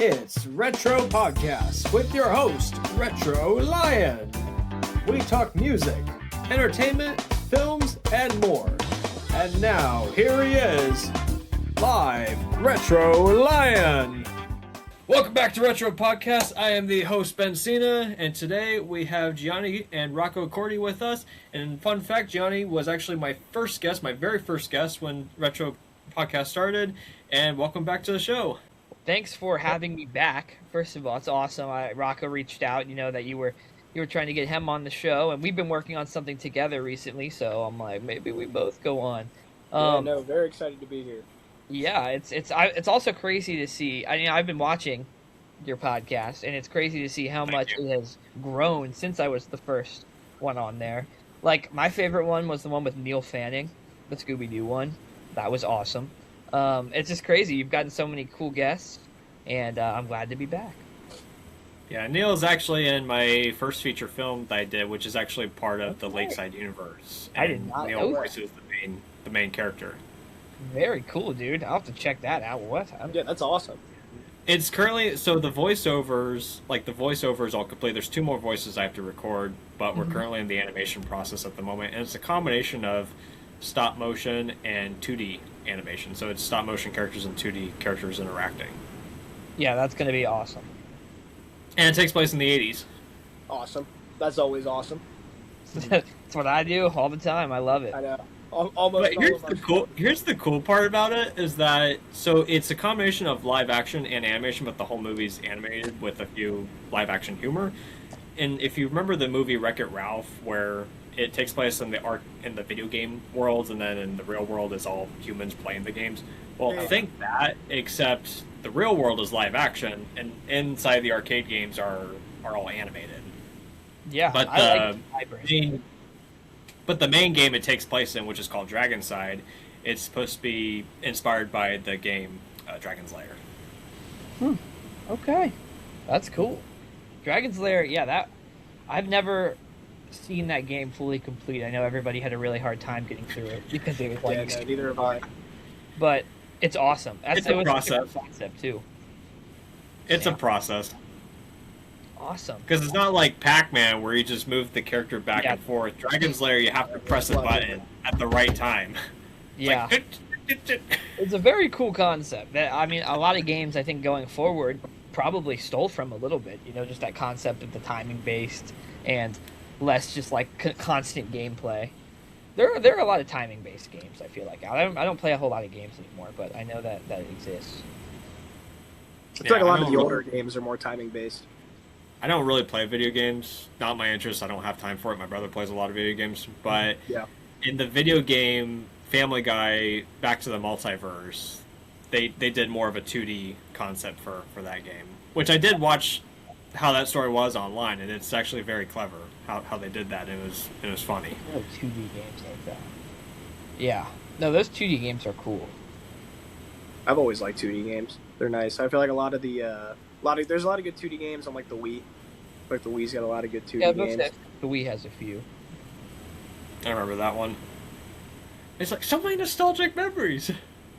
It's Retro Podcast with your host, Retro Lion. We talk music, entertainment, films, and more. And now, here he is, live, Retro Lion. Welcome back to Retro Podcast. I am the host, Ben Cena, and today we have Gianni and Rocco Cordi with us. And fun fact, Gianni was actually my very first guest when Retro Podcast started. And welcome back to the show. Thanks for having me back. First of all, it's awesome. Rocco reached out, that you were trying to get him on the show, and we've been working on something together recently. So I'm like, maybe we both go on. Very excited to be here. Yeah, it's also crazy to see. I've been watching your podcast, and it's crazy to see how much it has grown since I was the first one on there. Like, my favorite one was the one with Neil Fanning, the Scooby-Doo one. That was awesome. It's just crazy. You've gotten so many cool guests, and I'm glad to be back. Yeah, Neil's actually in my first feature film that I did, which is actually part of the Lakeside universe. And I did not Neil know voices the main character. Very cool, dude. I'll have to check that out. Yeah, that's awesome. It's currently, so the voiceovers all complete. There's 2 more voices I have to record, but we're currently in the animation process at the moment, and it's a combination of stop motion and 2D animation. So it's stop motion characters and 2D characters interacting. Yeah, that's going to be awesome. And it takes place in the 80s. Awesome. That's always awesome. That's what I do all the time. I love it. I know. But here's the cool part about it is that, so it's a combination of live action and animation, but the whole movie's animated with a few live action humor. And if you remember the movie Wreck-It Ralph, where it takes place in the video game worlds, and then in the real world is all humans playing the games. Well, think that, except the real world is live action, and inside the arcade games are all animated. Yeah, But the main game it takes place in, which is called Dragon's Side, it's supposed to be inspired by the game Dragon's Lair. Okay. That's cool. Dragon's Lair, yeah, I've never seen that game fully complete. I know everybody had a really hard time getting through it because it was like neither have I. But it's awesome. It's a process. Concept too. It's a process. Awesome. Because it's not like Pac-Man where you just move the character back and forth. Dragon's Lair, you have to press a button at the right time. Yeah. It's a very cool concept. A lot of games I think going forward probably stole from a little bit. Just that concept of the timing based and less just like constant gameplay. There are a lot of timing based games. I feel like I don't play a whole lot of games anymore, but I know that it exists. It's like a lot of the older games are more timing based. I don't really play video games. Not my interest. I don't have time for it. My brother plays a lot of video games. But in the video game Family Guy Back to the Multiverse, they did more of a 2D concept for that game. Which I did watch how that story was online, and it's actually very clever how they did that. It was funny. 2D games like that. Yeah. No, those 2D games are cool. I've always liked 2D games. They're nice. I feel like there's a lot of good 2D games on like the Wii. Like the Wii's got a lot of good 2D games. The Wii has a few. I remember that one. It's like so many nostalgic memories.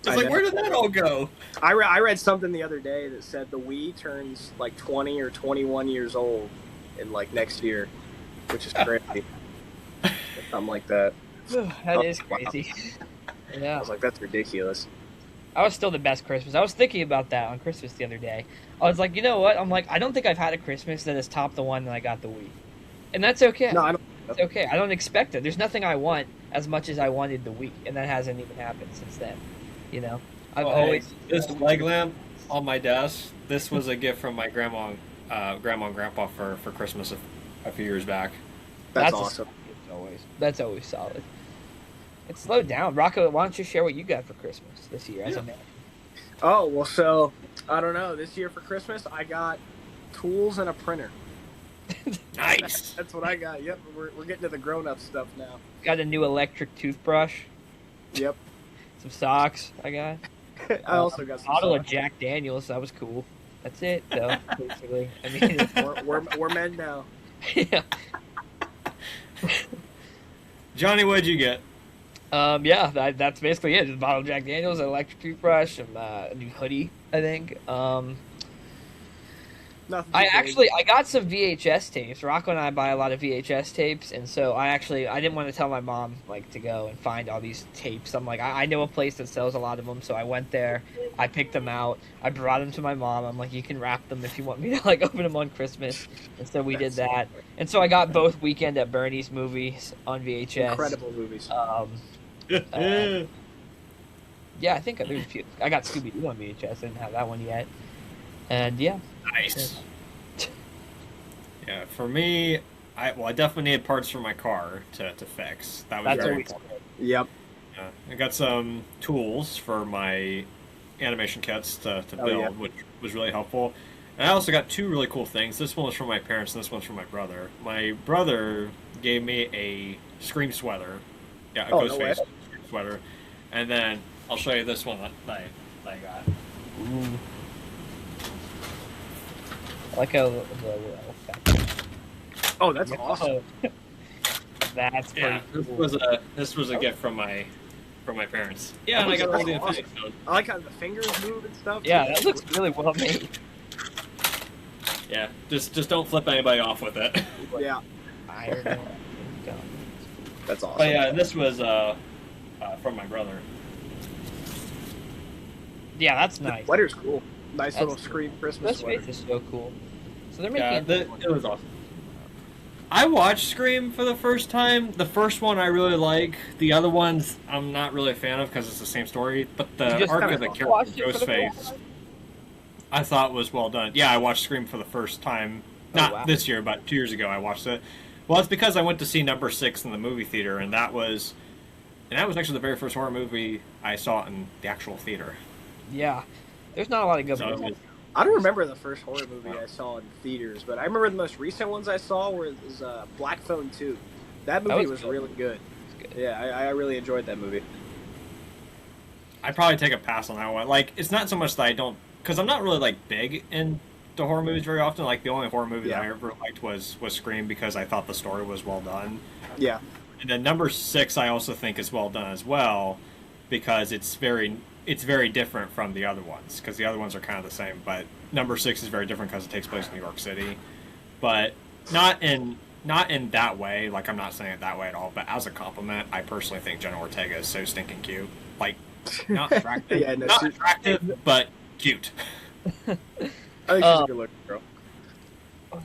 It's like, where did that all go? I read something the other day that said the Wii turns like 20 or 21 years old in like next year, which is crazy. Something like that. That is crazy. Yeah. I was like, that's ridiculous. I was still the best Christmas. I was thinking about that on Christmas the other day. I was like, you know what? I'm like, I don't think I've had a Christmas that has topped the one that I got the Wii. And that's okay. No, I don't. It's okay. I don't expect it. There's nothing I want as much as I wanted the Wii, and that hasn't even happened since then. I've always... This leg lamp on my desk, this was a gift from my grandma and grandpa for Christmas a few years back. That's awesome. That's always solid. It's slowed down. Rocco, why don't you share what you got for Christmas this year as a man? Oh, well, so, I don't know. This year for Christmas, I got tools and a printer. Nice. That's what I got. Yep, we're getting to the grown-up stuff now. Got a new electric toothbrush. Yep. Some socks I got. I also got some bottle of Jack Daniels. That was cool. That's it, though, basically. I mean, we're men now. Yeah. Johnny, what'd you get? That's basically it. Just a bottle of Jack Daniels, an electric toothbrush, a new hoodie, I think. Nothing. I got some VHS tapes. Rocco and I buy a lot of VHS tapes, and so I didn't want to tell my mom like to go and find all these tapes. I'm like, I know a place that sells a lot of them, so I went there. I picked them out. I brought them to my mom. I'm like, you can wrap them if you want me to like open them on Christmas. And so we did that. And so I got both Weekend at Bernie's movies on VHS. Incredible movies. Yeah, I think there's a few. I got Scooby-Doo on VHS. I didn't have that one yet. And yeah. Nice. Yeah, for me, I definitely needed parts for my car to fix. That was very important. Yep. I got some tools for my animation kits to build, which was really helpful. And I also got two really cool things. This one was from my parents, and this one's from my brother. My brother gave me a Scream sweater. Yeah, a Ghostface Scream sweater. And then I'll show you this one that I got. Ooh. Like oh, that's awesome. That's pretty cool. This was a gift from my parents. Yeah, and I got all the Infinity Stones. I like how the fingers move and stuff. Yeah, that looks really well made. Yeah, just don't flip anybody off with it. Yeah. That's awesome. But yeah, this was from my brother. Yeah, that's nice. The sweater's cool. Nice little Scream Christmas sweater. This is so cool. So they're making it was awesome. I watched Scream for the first time. The first one I really like. The other ones I'm not really a fan of because it's the same story. But the arc of the character Ghostface, I thought was well done. Yeah, I watched Scream for the first time. Not this year, but 2 years ago I watched it. Well, it's because I went to see number 6 in the movie theater, and that was actually the very first horror movie I saw in the actual theater. Yeah. There's not a lot of good movies. I don't remember the first horror movie I saw in theaters, but I remember the most recent ones I saw was Black Phone 2. That movie was really good. Yeah, I really enjoyed that movie. I'd probably take a pass on that one. Like, it's not so much that I don't... Because I'm not really, like, big into horror movies very often. Like, the only horror movie that I ever liked was Scream because I thought the story was well done. Yeah. And then number 6 I also think is well done as well because it's very different from the other ones because the other ones are kind of the same, but number 6 is very different because it takes place in New York City, but not in that way. Like, I'm not saying it that way at all, but as a compliment, I personally think Jenna Ortega is so stinking cute. Like, not attractive, not attractive, but cute. I think she's a good looking girl.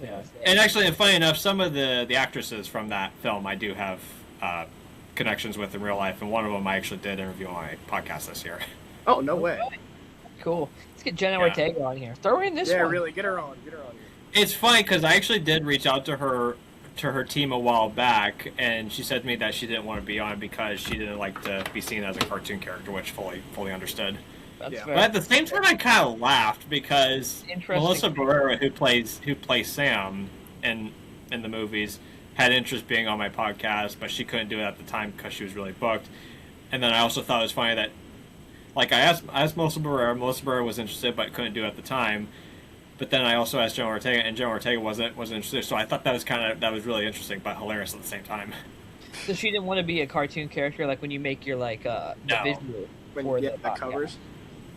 Yeah. And actually, and funny enough, some of the actresses from that film I do have connections with in real life, and one of them I actually did interview on my podcast this year. Oh, no way. Cool. Let's get Jenna Ortega on here. Throw her in this one. Yeah, really. Get her on here. It's funny because I actually did reach out to her team a while back, and she said to me that she didn't want to be on because she didn't like to be seen as a cartoon character, which fully understood. That's fair. But at the same time, I kind of laughed because Melissa Barrera, who plays Sam in the movies, had interest being on my podcast, but she couldn't do it at the time because she was really booked. And then I also thought it was funny that, like, I asked Melissa Barrera. Melissa Barrera was interested, but couldn't do it at the time. But then I also asked Jenna Ortega, and Jenna Ortega wasn't interested. So I thought that was really interesting, but hilarious at the same time. So she didn't want to be a cartoon character, like when you make your the visual for the covers.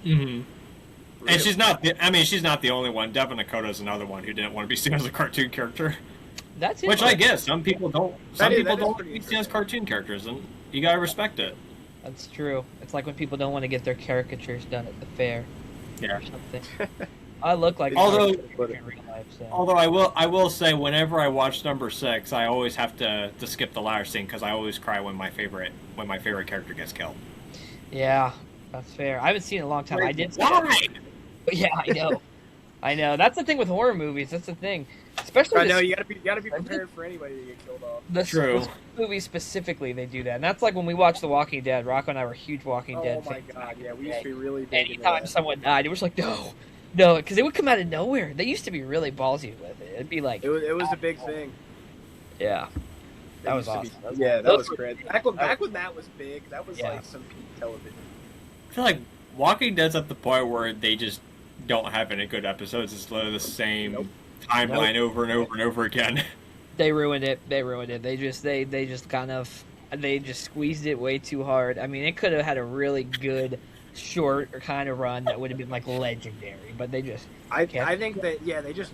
Mm-hmm. Really? And she's not the only one. Devin Nakota's another one who didn't want to be seen as a cartoon character. That's which I guess some people don't. Some people don't want to be seen as cartoon characters, and you gotta respect it. That's true. It's like when people don't want to get their caricatures done at the fair. Yeah. Or something. I look like although in real life, so. Although I will say whenever I watch number 6, I always have to skip the ladder scene because I always cry when my favorite character gets killed. Yeah, that's fair. I haven't seen it in a long time. Wait, I did. Why? Yeah, I know. I know. That's the thing with horror movies. That's the thing. Especially I know you gotta be prepared for anybody to get killed off. True. Movies specifically, they do that, and that's like when we watched The Walking Dead. Rocco and I were huge Walking Dead fans. Oh my god, yeah, we used to be really big. Anytime someone died, it was like no, because they would come out of nowhere. They used to be really ballsy with it. It'd be like it was a big thing. Yeah, that was awesome. That was crazy. Back when that was big, that was like some peak television. I feel like Walking Dead's at the point where they just don't have any good episodes. It's literally the same timeline over and over and over again. They ruined it. They just squeezed it way too hard. I mean, it could have had a really good short or kind of run that would have been like legendary, but they just I think that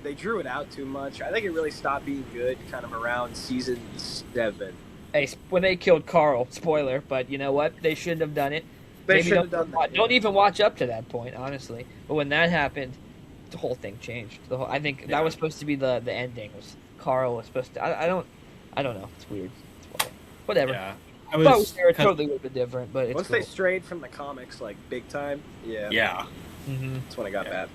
they drew it out too much. I think it really stopped being good kind of around season 7. hey, when they killed Carl, spoiler, but you know what? They shouldn't have done it. They should have done that. Don't even watch up to that point, honestly. But when that happened, the whole thing changed. I think that was supposed to be the ending. Was Carl was supposed to? I don't know. It's weird. Whatever. Yeah. I thought it totally would have been different, but it's once cool. they strayed from the comics like big time. Yeah. Yeah. Mm-hmm. That's when I got bad.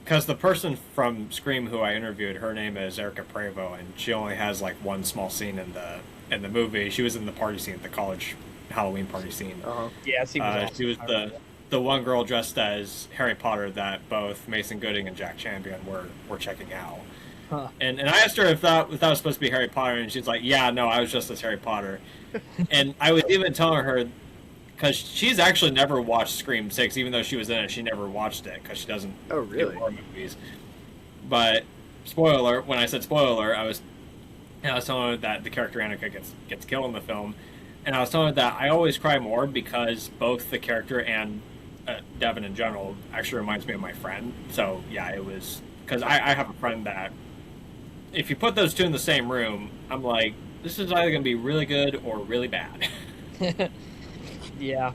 Because the person from Scream who I interviewed, her name is Erica Prevo, and she only has like one small scene in the movie. She was in the party scene, the college Halloween party scene. Uh-huh. Yeah, she was the one girl dressed as Harry Potter that both Mason Gooding and Jack Champion were checking out. Huh. And I asked her if that was supposed to be Harry Potter, and she's like, "Yeah, no, I was just as Harry Potter." And I was even telling her, because she's actually never watched Scream 6, even though she was in it, she never watched it because she doesn't do horror movies. But spoiler, when I said spoiler, I was telling her that the character Annika gets killed in the film, and I was telling her that I always cry more because both the character and Devin in general actually reminds me of my friend. So yeah, it was because I have a friend that if you put those two in the same room, I'm like, this is either going to be really good or really bad. Yeah.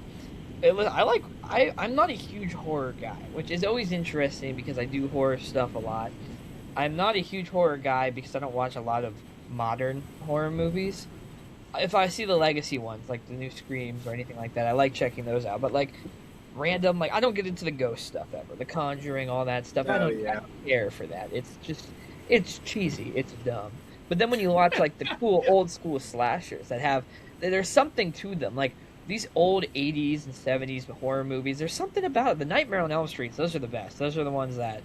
I'm not a huge horror guy, which is always interesting because I do horror stuff a lot. I'm not a huge horror guy because I don't watch a lot of modern horror movies. If I see the legacy ones, like the new Screams or anything like that, I like checking those out. But like random, like I don't get into the ghost stuff ever, the Conjuring, all that stuff. I don't care for that. It's cheesy. It's dumb. But then when you watch like the cool old school slashers there's something to them, like these old 80s and 70s horror movies, there's something about it. The Nightmare on Elm Street, those are the best. Those are the ones that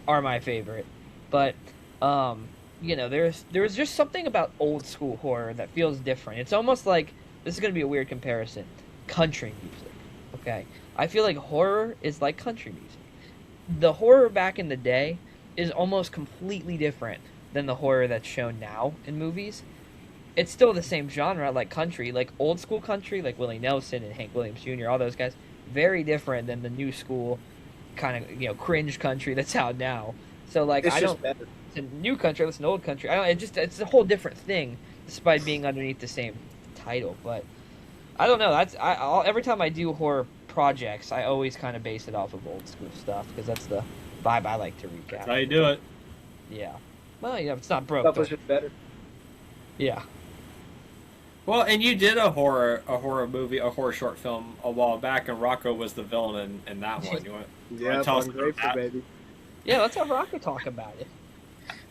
are my favorite. But there's just something about old school horror that feels different. It's almost like, this is going to be a weird comparison, country music. Okay, I feel like horror is like country music. The horror back in the day is almost completely different than the horror that's shown now in movies. It's still the same genre, like country, like old school country, like Willie Nelson and Hank Williams Jr., all those guys. Very different than the new school kind of, cringe country that's out now. So like, it's a new country, it's an old country. It's a whole different thing, despite being underneath the same title. But I don't know. Every time I do horror projects, I always kind of base it off of old school stuff because that's the vibe I like to recap. That's how you do it. Yeah. Well, it's not broke. Stuff was just better. Yeah. Well, and you did a horror movie, a horror short film a while back, and Rocco was the villain in that one. You want to tell us about that? Baby. Yeah, let's have Rocco talk about it.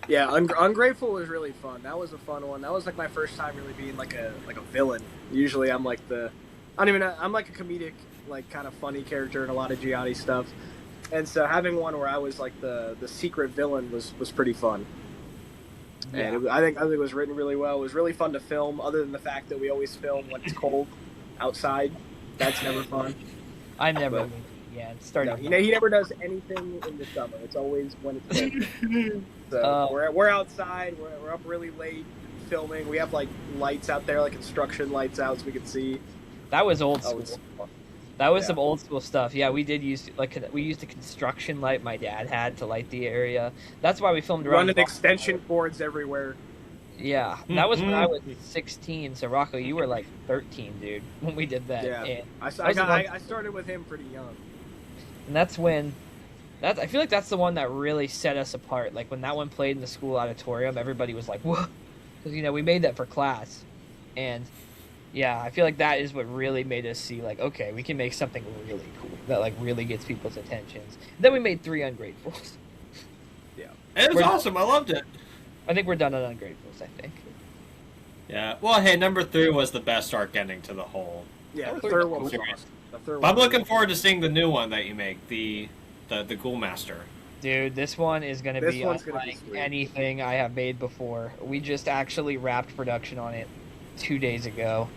Yeah, Ungrateful was really fun. That was a fun one. That was like my first time really being like a villain. Usually I'm like I'm like a comedic, like kind of funny character in a lot of Gianni stuff. And so having one where I was like the secret villain was pretty fun. Yeah. And I think it was written really well. It was really fun to film, other than the fact that we always film when it's cold outside. That's never fun. I never. It's starting. No, he never does anything in the summer. It's always when it's cold. So we're outside. We're up really late filming. We have like lights out there, like construction lights out, so we can see. That was old school. That was some old school stuff. Yeah, we used a construction light my dad had to light the area. That's why we filmed around. Running extension cords everywhere. Yeah, that was when I was 16. So Rocco, you were like 13, dude, when we did that. Yeah, and I started with him pretty young. And that's when, I feel like that's the one that really set us apart. Like when that one played in the school auditorium, everybody was like, "Whoa," because we made that for class, and. Yeah, I feel like that is what really made us see, like, okay, we can make something really cool that, like, really gets people's attentions. Then we made 3 Ungratefuls. Yeah. It was awesome. I loved it. I think we're done on Ungratefuls, I think. Yeah. Well, hey, number 3 was the best arc ending to the whole. Yeah, the third one was awesome. I'm looking forward to seeing the new one that you make, the Ghoul Master. Dude, this one is going to be unlike anything I have made before. We just actually wrapped production on it 2 days ago.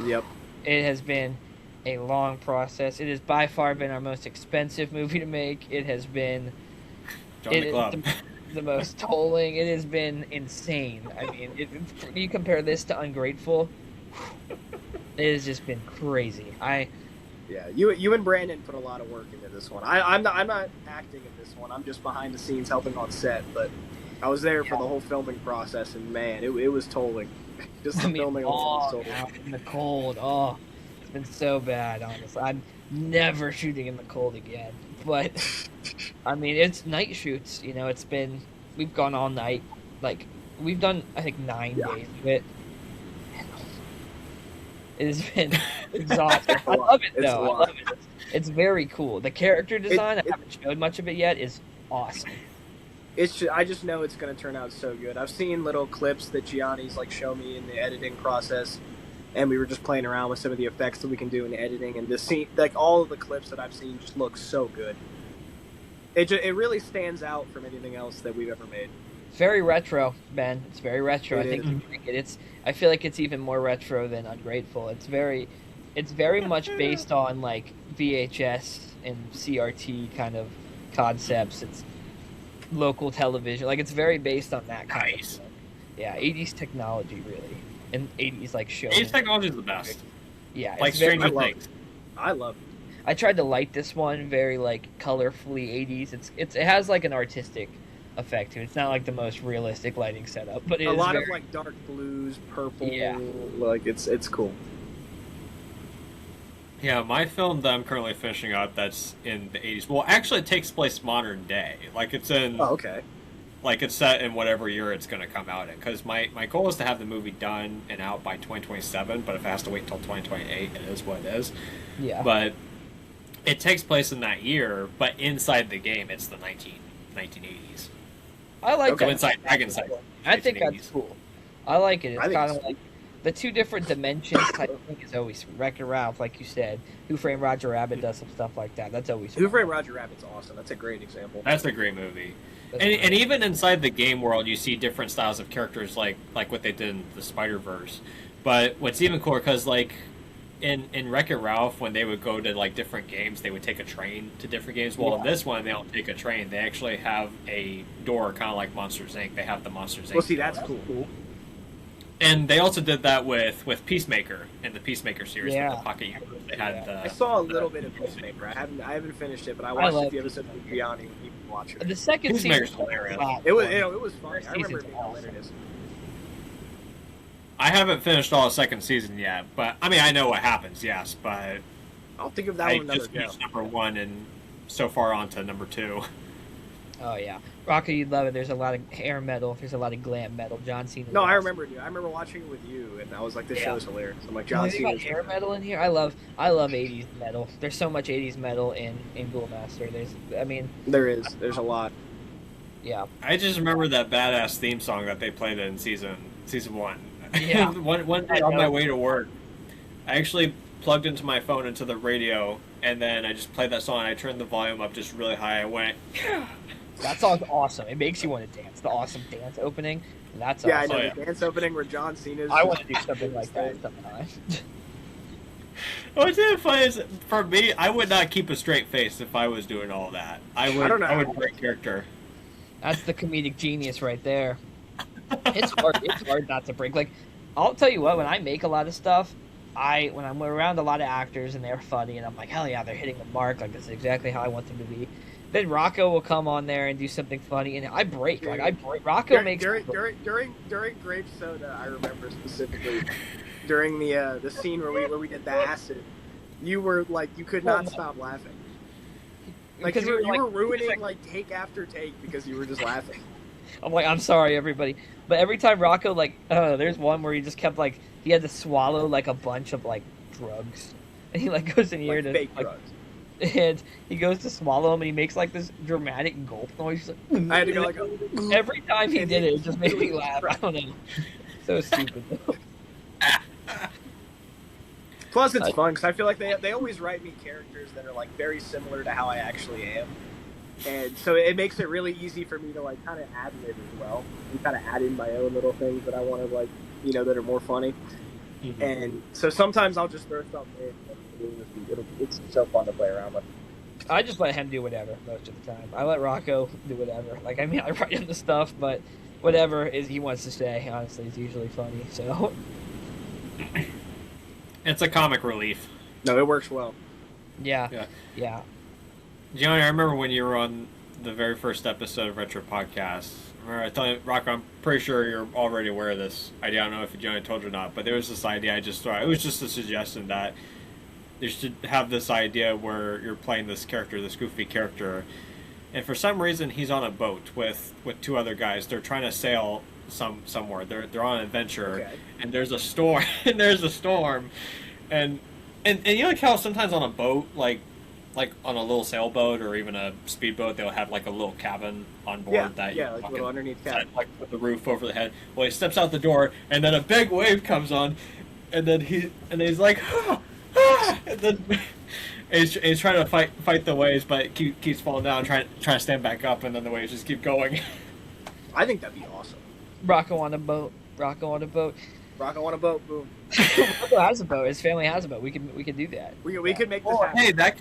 Yep. It has been a long process. It has by far been our most expensive movie to make. It has been the most tolling. It has been insane. I mean, you compare this to Ungrateful, it has just been crazy. Yeah, you and Brandon put a lot of work into this one. I'm not acting in this one. I'm just behind the scenes helping on set, but I was there for the whole filming process, and man, it was tolling. Just the filming was tolling. Out in the cold. Oh, it's been so bad, honestly. I'm never shooting in the cold again. But I mean, it's night shoots. You know, we've gone all night. Like we've done, I think 9 days of it. It has been exhausting. I love it though. I love it. It's very cool. The character design, I haven't showed much of it yet, is awesome. I just know it's going to turn out so good. I've seen little clips that Gianni's like show me in the editing process, and we were just playing around with some of the effects that we can do in the editing. And the scene, like all of the clips that I've seen, just look so good. It really stands out from anything else that we've ever made. It's very retro, Ben. It's very retro. I think you like it. I feel like it's even more retro than Ungrateful. It's very much based on like VHS and CRT kind of concepts. It's local television. Like it's very based on that kind of stuff. Yeah, 80s technology really. And 80s like shows. 80s technology is the best. Yeah, like Stranger Things. I love it. I tried to light this one very like colorfully 80s. It has like an artistic effect to it. It's not like the most realistic lighting setup, but a lot of like dark blues, purple. Yeah, like it's cool. Yeah, my film that I'm currently finishing up that's in the 80s. Well, actually, it takes place modern day. Like it's in. Oh, okay. Like it's set in whatever year it's going to come out in. Because my goal is to have the movie done and out by 2027. But if it has to wait until 2028, it is what it is. Yeah. But it takes place in that year. But inside the game, it's the 1980s. I like that. Inside Dragon's Side. I think that's cool. I like it. It's kind of like the two different dimensions. I think is always Wreck-It Ralph, like you said. Who Framed Roger Rabbit does some stuff like that. That's always Who Framed Roger Rabbit's awesome. That's a great example. That's a great movie. And even inside the game world, you see different styles of characters, like what they did in the Spider-Verse. But what's even cooler, because like in Wreck-It Ralph, when they would go to like different games, they would take a train to different games. Well, in this one, they don't take a train. They actually have a door, kind of like Monsters Inc. They have the Monsters Inc. Well, see, that's cool. And they also did that with Peacemaker in the Peacemaker series. Yeah. With the Pocket Universe. They had I saw a little bit of Peacemaker. I haven't finished it, but I watched the episode with Gianni when he was watching it. The second season was hilarious. It was fun. I remember it being hilarious. I haven't finished all the second season yet, but I mean I know what happens. Yes, but I'll think of that one another just finished number 1 and so far on to number 2. Oh yeah, Rocco, you'd love it. There's a lot of hair metal. There's a lot of glam metal. John Cena. No, I remember it. I remember watching it with you, and I was like, "This show is hilarious." I'm like, John Cena. Got hair metal in here. I love 80s metal. There's so much 80s metal in Duel Master. There's a lot. Yeah. I just remember that badass theme song that they played in season 1. Yeah. one day on my way to work, I actually plugged into my phone into the radio, and then I just played that song. And I turned the volume up just really high. I went. That song's awesome. It makes you want to dance. The awesome dance opening. That's awesome. I know the dance opening where John Cena's. I want to do something like that sometime. What's even funny is, for me, I would not keep a straight face if I was doing all that. I would break character. That's the comedic genius right there. It's hard not to break. Like, I'll tell you what, when I make a lot of stuff, when I'm around a lot of actors and they're funny and I'm like, hell yeah, they're hitting the mark. Like, this is exactly how I want them to be. Then Rocco will come on there and do something funny, and I break. Like I break. Rocco makes during Grape Soda. I remember specifically during the scene where we did the acid. You were like you could not stop laughing. Like you were ruining like take after take because you were just laughing. I'm like, I'm sorry, everybody, but every time Rocco there's one where he just kept like he had to swallow like a bunch of like drugs, and he like goes in here to fake drugs. And he goes to swallow them, and he makes like this dramatic gulp noise. Like, I had to go like every time he did it just made me laugh. I don't know, so stupid. Plus, it's fun because I feel like they always write me characters that are like very similar to how I actually am, and so it makes it really easy for me to like kind of ad lib as well and kind of add in my own little things that I want to like that are more funny. Mm-hmm. And so sometimes I'll just throw something in. It's so fun to play around with. I just let him do whatever most of the time. I let Rocco do whatever. Like, I mean, I write him the stuff, but whatever he wants to say, honestly, is usually funny. So it's a comic relief. No, it works well. Yeah. Yeah. Yeah. Gianni, I remember when you were on the very first episode of Retro Podcast. I told you, Rocco, I'm pretty sure you're already aware of this idea. I don't know if Gianni told you or not, but there was this idea I just thought. It was just a suggestion that you should have this idea where you're playing this character, this goofy character, and for some reason he's on a boat with two other guys. They're trying to sail somewhere. They're on an adventure, Okay. and there's a storm. And you know how sometimes on a boat, like on a little sailboat or even a speedboat, they'll have like a little cabin on board Yeah, that yeah, like a little underneath cabin. like with the roof over the head. Well, he steps out the door, and then a big wave comes on, and then he's like, and then he's trying to fight the waves, but keeps falling down, trying to stand back up, and then the waves just keep going. I think that'd be awesome. Rocco on a boat. Rocco on a boat. Rocco on a boat, boom. Rocco has a boat. His family has a boat. We could do that. We could make this Oh, happen. hey, that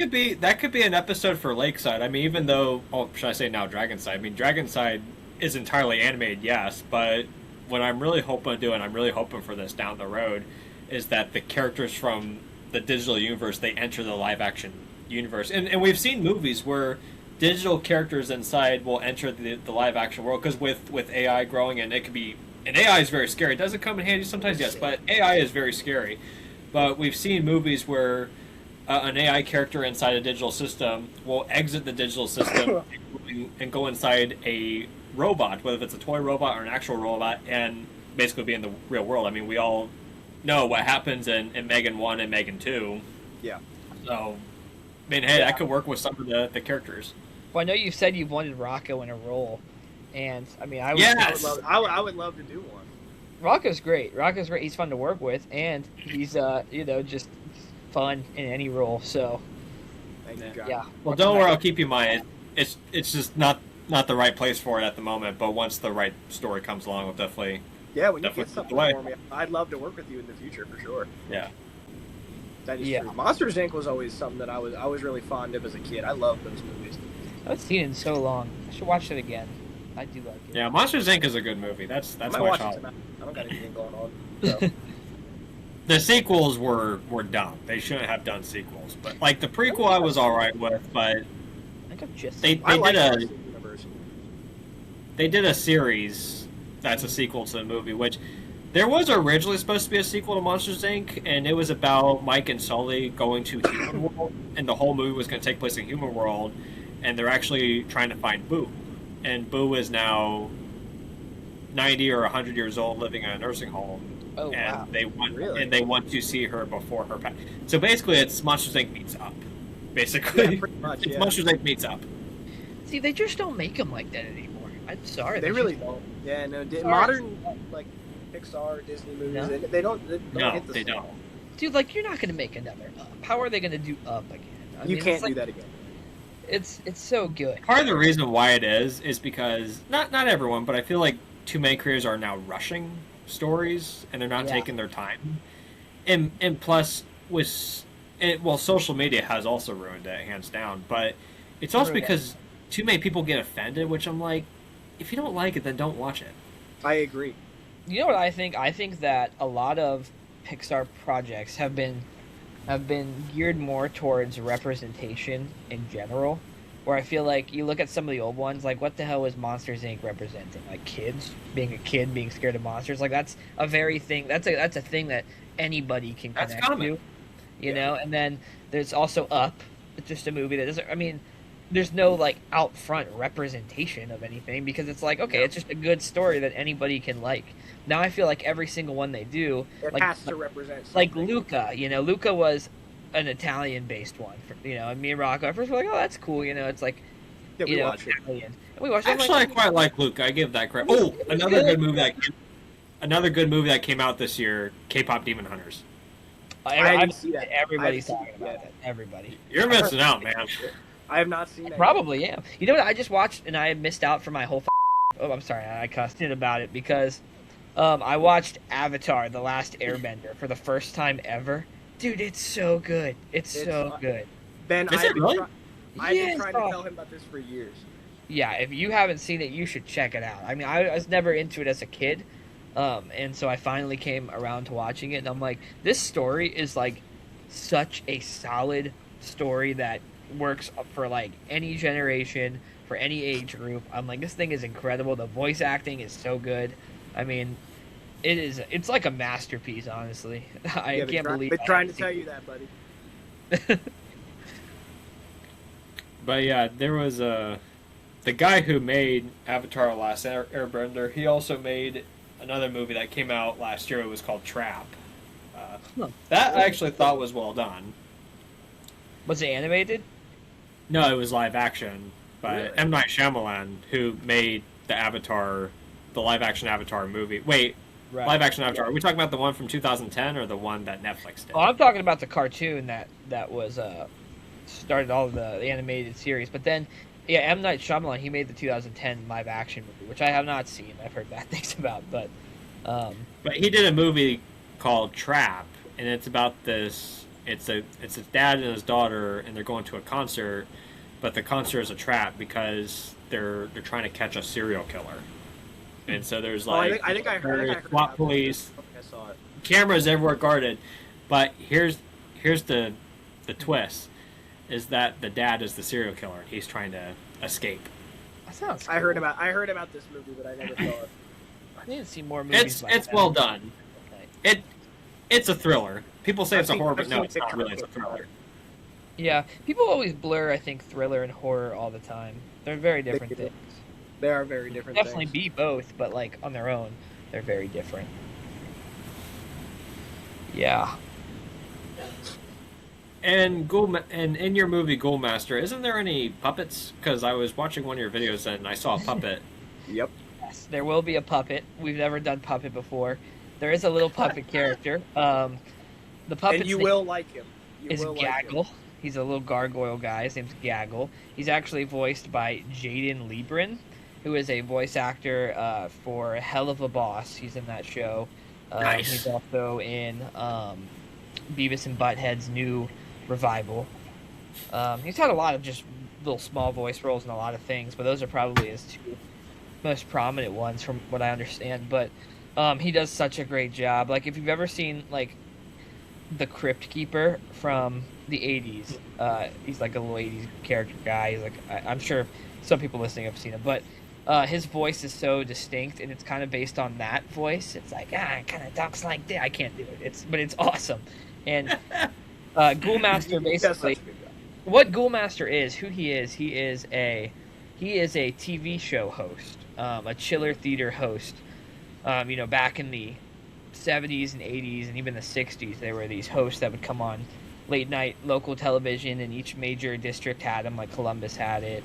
could be an episode for Lakeside. I mean, even though, should I say now Dragonside? I mean, Dragonside is entirely animated, yes, but what I'm really hoping to do, and I'm really hoping for this down the road, is that the characters from the digital universe, they enter the live action universe. And we've seen movies where digital characters inside will enter the live action world, because with AI growing, and it could be, and AI is very scary. Does it come in handy sometimes? Yes, but AI is very scary. But we've seen movies where an AI character inside a digital system will exit the digital system and go inside a robot, whether it's a toy robot or an actual robot, and basically be in the real world. I mean, we all know what happens in Megan 1 and Megan 2. Yeah. So, I mean, hey, that could work with some of the characters. Well, I know you've said you've wanted Rocco in a role, and I mean, I would, Yes! I would love to do one. Rocco's great. Rocco's great. He's fun to work with, and he's just fun in any role. So Thank you, John. yeah. Well, don't worry, I'll keep you in mind. It's just not the right place for it at the moment, but once the right story comes along, we'll definitely... Yeah, when you Definitely get something away. for me, I'd love to work with you in the future for sure. Yeah. That is Yeah. true. Monsters Inc. was always something that I was really fond of as a kid. I love those movies. I haven't seen it in so long. I should watch it again. I do like it. Yeah, Monsters Inc. is a good movie. That's I might my watch it child. tonight. I don't got anything going on. So. The sequels were dumb. They shouldn't have done sequels. But like the prequel, I was all right with. But I think I'm just. they I like did a Monsters Universe. they did a series that's a sequel to the movie, which there was originally supposed to be a sequel to Monsters Inc. and it was about Mike and Sully going to Human World, and the whole movie was going to take place in Human World, and they're actually trying to find Boo, and Boo is now 90 or 100 years old, living in a nursing home. Oh, And wow. they want to see her before her pass. So basically, it's Monsters Inc. meets Up. Basically, Yeah, pretty much, it's yeah. Monsters Inc. meets Up. See, they just don't make them like that anymore. I'm sorry. They really don't. Yeah, no. Modern like Pixar, Disney movies, No. they don't No, hit the they same. don't. Dude, like you're not gonna make another Up. How are they gonna do Up again? I You mean, can't it's like, do that again. It's so good. Part of the reason why it is because not everyone, but I feel like too many creators are now rushing stories and they're not Yeah. taking their time. And plus social media has also ruined it hands down, but it's also Ruined it. because too many people get offended, which I'm like, if you don't like it, then don't watch it. I agree. You know what I think? I think that a lot of Pixar projects have been geared more towards representation in general. Where I feel like you look at some of the old ones, like what the hell was Monsters Inc. representing? Like kids being a kid, being scared of monsters. Like that's a very thing. That's a thing that anybody can That's connect common. to. You know. And then there's also Up. It's just a movie that doesn't. I mean, there's no like out front representation of anything because it's like okay, it's just a good story that anybody can like. Now I feel like every single one they do, It like has to represent like something. Luca, Luca was an Italian-based one, and me and Rocco at first were like, oh, that's cool, it's like, Yeah, we watch it. Italian. And we watched it, I'm Actually, I like, quite like Luca. I give that credit. Oh, another good movie that came out this year, K-pop Demon Hunters. I didn't see that. Everybody's I haven't talking seen it about it. Everybody. You're missing out, man. I have not seen that. Probably am. You know what? I just watched, and I missed out for my whole. Oh, I'm sorry, I cussed it about it because I watched Avatar: The Last Airbender for the first time ever. Dude, it's so good. It's so good. Ben, Is it really? I've been Yes, trying to tell him about this for years. Yeah, if you haven't seen it, you should check it out. I mean, I was never into it as a kid, and so I finally came around to watching it, and I'm like, this story is like such a solid story that works for like any generation, for any age group. I'm like, this thing is incredible. The voice acting is so good. I mean, it's like a masterpiece, honestly. I can't believe Been trying to tell you that, buddy. But yeah, there was the guy who made Avatar: The Last Airbender. He also made another movie that came out last year. It was called Trap. That I actually thought was well done. Was it animated? No, it was live action by Really? M. Night Shyamalan, who made the live action Avatar movie. Wait, Right. live action Avatar. Are we talking about the one from 2010 or the one that Netflix did? Oh, I'm talking about the cartoon that was started all of the animated series. But then, yeah, M. Night Shyamalan, he made the 2010 live action movie, which I have not seen. I've heard bad things about, but he did a movie called Trap, and it's about this. It's a dad and his daughter, and they're going to a concert, but the concert is a trap because they're trying to catch a serial killer. And so there's like I think I heard SWAT about police, I saw it. cameras everywhere guarded. But here's the twist, is that the dad is the serial killer. He's trying to escape. that sounds cool. I heard about this movie, but I never saw it. I need to see more movies. It's well done. Okay. It's a thriller. People say it's a horror, I've but no, seen it's not pictures really. of It's a it. thriller. Yeah, people always blur, I think, thriller and horror all the time. They're very different do. things. They are very different. Definitely things. be both, but like on their own, they're very different. Yeah. And in your movie Ghoulmaster, isn't there any puppets? Because I was watching one of your videos and I saw a puppet. Yep. Yes, there will be a puppet. We've never done puppet before. There is a little puppet character. The puppet And you will like him. You is will like him. Gaggle. He's a little gargoyle guy. His name's Gaggle. He's actually voiced by Jaden Liebren, who is a voice actor for Hell of a Boss. He's in that show. Nice. He's also in Beavis and Butthead's new revival. He's had a lot of just little small voice roles in a lot of things, but those are probably his two most prominent ones from what I understand. But he does such a great job. Like, if you've ever seen, like, the Crypt Keeper from the 80s, he's like a little 80s character guy. He's like, I'm sure some people listening have seen him, but his voice is so distinct, and it's kind of based on that voice. It's like, it kind of talks like that. I can't do it. But it's awesome. And Ghoulmaster, basically, what Ghoulmaster is, who he is a TV show host, a chiller theater host. Back in the 70s and 80s and even the 60s, there were these hosts that would come on late night local television, and each major district had them. Like Columbus had it,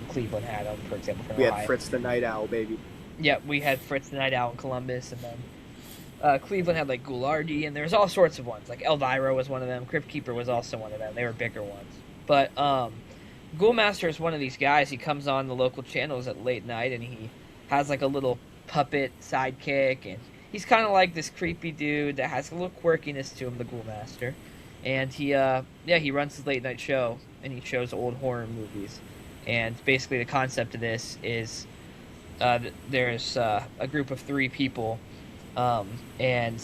Cleveland had them, for example. From We Ohio. had Fritz the Night Owl, baby. Yeah, we had Fritz the Night Owl in Columbus, and then Cleveland had like Ghoulardi, and there's all sorts of ones. Like Elvira was one of them. Crypt Keeper was also one of them. They were bigger ones. But Ghoulmaster is one of these guys. He comes on the local channels at late night, and he has like a little puppet sidekick, and he's kind of like this creepy dude that has a little quirkiness to him, the Ghoulmaster. And he runs his late night show, and he shows old horror movies. And basically the concept of this is there's a group of 3 people, and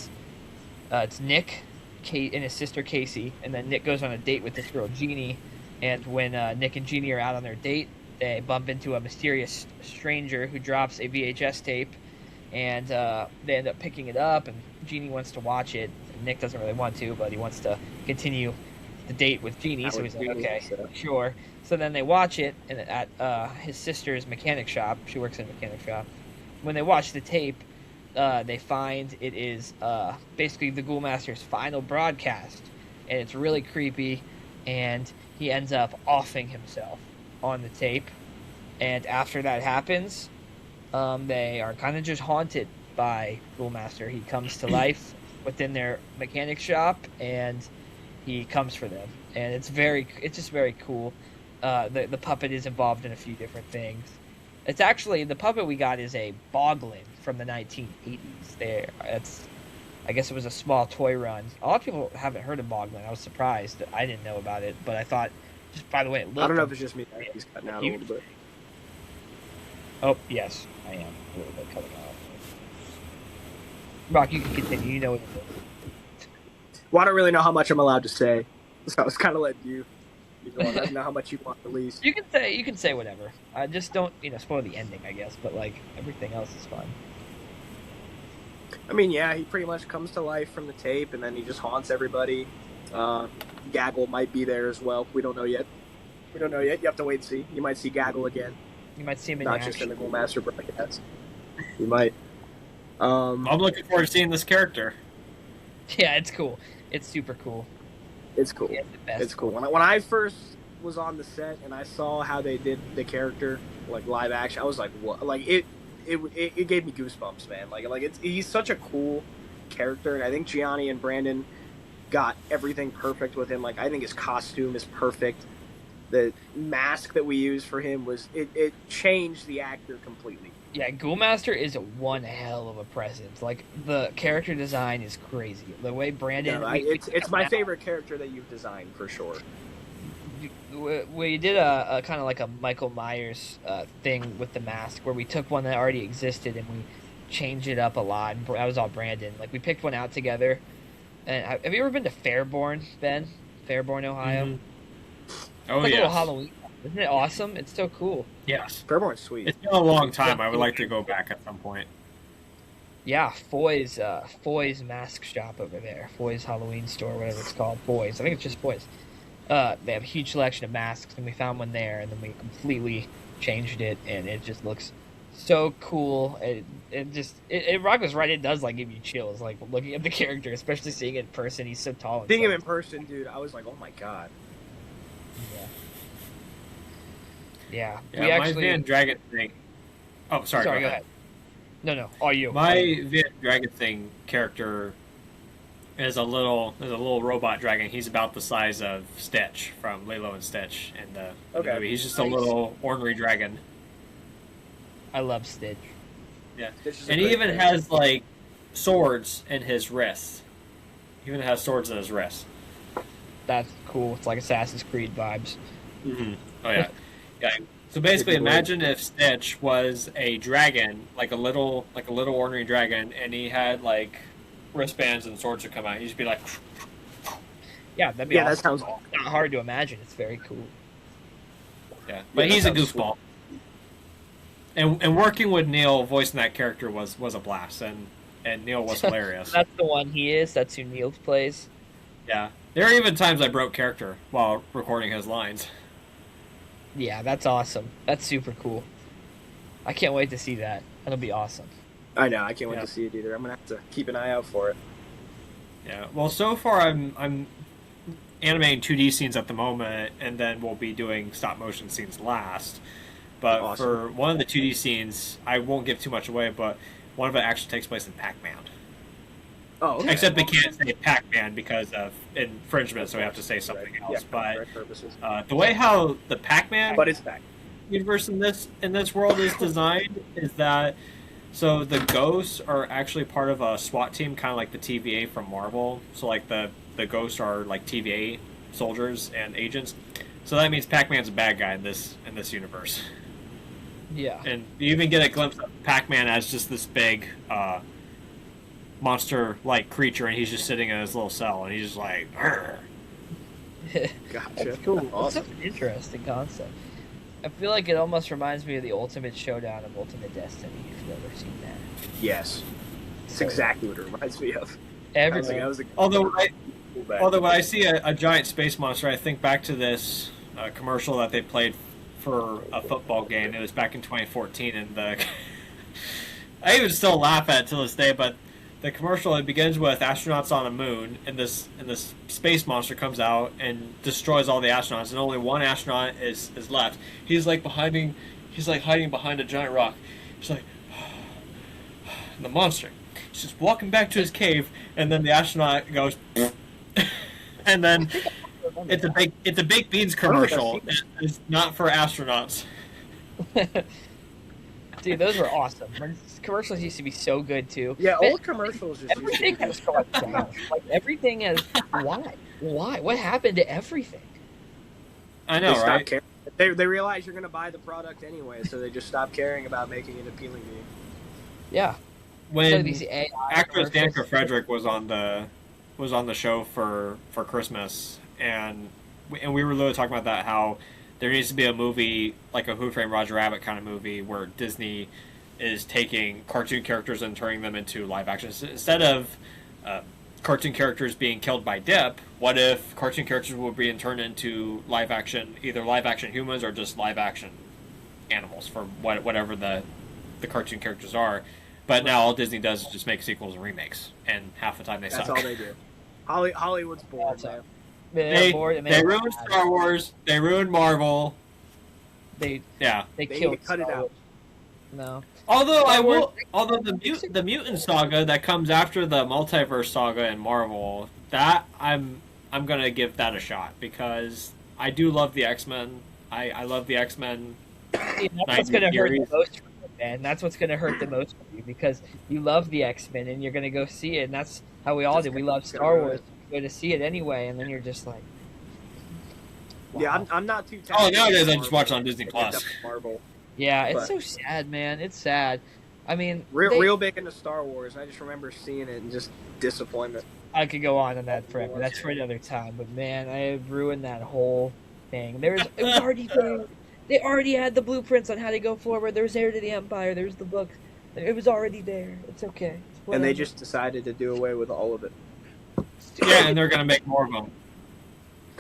it's Nick, Kate, and his sister Casey, and then Nick goes on a date with this girl Jeannie, and when Nick and Jeannie are out on their date, they bump into a mysterious stranger who drops a VHS tape, and they end up picking it up, and Jeannie wants to watch it. Nick doesn't really want to, but he wants to continue the date with Jeannie, so he's like, okay, sure. So then they watch it and at his sister's mechanic shop. She works in a mechanic shop. When they watch the tape, they find it is basically the Ghoulmaster's final broadcast, and it's really creepy, and he ends up offing himself on the tape. And after that happens, they are kind of just haunted by Ghoulmaster. He comes to life within their mechanic shop, and he comes for them, and it's just very cool. The puppet is involved in a few different things. It's actually, the puppet we got is a Boglin from the 1980s. I guess it was a small toy run. A lot of people haven't heard of Boglin. I was surprised. I didn't know about it, but I thought, just by the way it looked, I don't know if it's just me. He's cutting out a little bit. Oh yes, I am a little bit cutting out. Rock, you can continue. You know what it is. Well, I don't really know how much I'm allowed to say, so I was kind of letting you. You know, let me know how much you want released. You can say whatever. Just don't spoil the ending, I guess. But like everything else is fine. I mean, yeah, he pretty much comes to life from the tape, and then he just haunts everybody. Gaggle might be there as well. We don't know yet. You have to wait and see. You might see Gaggle again. You might see him in Not action. just in the Ghoul Master broadcast. You might. I'm looking forward to seeing this character. Yeah, it's cool. It's super cool. It's cool. Yeah, It's cool. When I first was on the set and I saw how they did the character, like live action, I was like, what? Like it gave me goosebumps, man. He's such a cool character, and I think Gianni and Brandon got everything perfect with him. Like, I think his costume is perfect. The mask that we used for him it changed the actor completely. Yeah, Ghoulmaster is one hell of a presence. Like, the character design is crazy. The way Brandon... Yeah, it's my favorite character that you've designed, for sure. We did a kind of like a Michael Myers thing with the mask, where we took one that already existed and we changed it up a lot. And that was all Brandon. Like, we picked one out together. And have you ever been to Fairborn, Ben? Fairborn, Ohio? Mm-hmm. Oh, it's like yes. a little Halloween. Isn't it awesome? It's so cool. Yes. Fairborn's sweet. It's been a long time. I would like to go back at some point. Yeah, Foy's mask shop over there. Foy's Halloween store, whatever it's called. Foy's. I think it's just Foy's. They have a huge selection of masks, and we found one there, and then we completely changed it, and it just looks so cool. Rock was right. It does like give you chills, like looking at the character, especially seeing it in person. He's so tall. Seeing him in person, dude, I was like, oh my god. Yeah. Yeah, my Van Dragon thing. Oh, sorry. Go ahead. No. All you. My Van Dragon thing character is a little robot dragon. He's about the size of Stitch from Lilo and Stitch in the movie. He's just a little ornery dragon. I love Stitch. Yeah, and he even has like swords in his wrists. He even has swords in his wrists. That's cool. It's like Assassin's Creed vibes. Mm-hmm. Oh yeah. Yeah. So basically, imagine if Stitch was a dragon, like a little ornery dragon, and he had like wristbands and swords would come out. He'd just be like, yeah, that'd be awesome. That sounds awesome. Not hard to imagine. It's very cool. Yeah, but he's a goofball. And working with Neil voicing that character was a blast, and Neil was hilarious. That's the one he is. That's who Neil plays. Yeah, there are even times I broke character while recording his lines. Yeah, that's awesome. That's super cool. I can't wait to see that. That'll be awesome. I know. I can't wait to see it either. I'm gonna have to keep an eye out for it. Yeah. Well, so far I'm animating 2D scenes at the moment, and then we'll be doing stop motion scenes last. But awesome. For one of the 2D scenes, I won't give too much away, but one of it actually takes place in Pac-Man. Oh, okay. Except they can't say Pac-Man because of infringement, so we have to say something else. Yeah, but the way how the Pac-Man universe in this world is designed is that so the ghosts are actually part of a SWAT team, kind of like the TVA from Marvel. So like the ghosts are like TVA soldiers and agents. So that means Pac-Man's a bad guy in this universe. Yeah. And you even get a glimpse of Pac-Man as just this big monster-like creature, and he's just sitting in his little cell, and he's just like, Arr. Gotcha. That's cool. Awesome. That's an interesting concept. I feel like it almost reminds me of the Ultimate Showdown of Ultimate Destiny, if you've ever seen that. Yes. It's exactly what it reminds me of. Everything. Although when I see a giant space monster, I think back to this commercial that they played for a football game. It was back in 2014, and I even still laugh at it to this day, but the commercial, it begins with astronauts on a moon, and this space monster comes out and destroys all the astronauts, and only one astronaut is left. He's like hiding behind a giant rock. He's like, and the monster, he's just walking back to his cave, and then the astronaut goes, and then it's a baked beans commercial. It's not for astronauts. Dude, those were awesome. Commercials used to be so good too. Yeah, old commercials just everything has gone down. Like everything has. Why? What happened to everything? I know, right? Caring. They realize you're going to buy the product anyway, so they just stop caring about making it appealing to you. Yeah. When actress Danica Frederick was on the show for Christmas, and and we were literally talking about that, how there needs to be a movie like a Who Framed Roger Rabbit kind of movie where Disney is taking cartoon characters and turning them into live action instead of cartoon characters being killed by dip. What if cartoon characters would be turned into live action, either live action humans or just live action animals for whatever the cartoon characters are? But now all Disney does is just make sequels and remakes, and half the time they suck. That's all they do. Hollywood's bored, man. They ruined Star Wars. They ruined Marvel. They They killed cut it out. No. Although the mutant saga that comes after the multiverse saga in Marvel, that I'm gonna give that a shot because I do love the X-Men. I love the X-Men. See, that's what's gonna hurt the most for you, man. That's what's gonna hurt the most for you because you love the X-Men and you're gonna go see it, and that's how we all do. We love Star Wars. We go to see it anyway, and then you're just like, wow. Yeah, I'm not too. Oh, nowadays I just watch it on Disney Plus. Marvel. Yeah, it's so sad, man. It's sad. I mean, real big into Star Wars. I just remember seeing it and just disappointment. I could go on that forever. That's for another time. But man, I have ruined that whole thing. It was already there. They already had the blueprints on how to go forward. There's Heir to the Empire. There's the book. It was already there. It's okay. And they just decided to do away with all of it. Yeah, and they're gonna make more of them.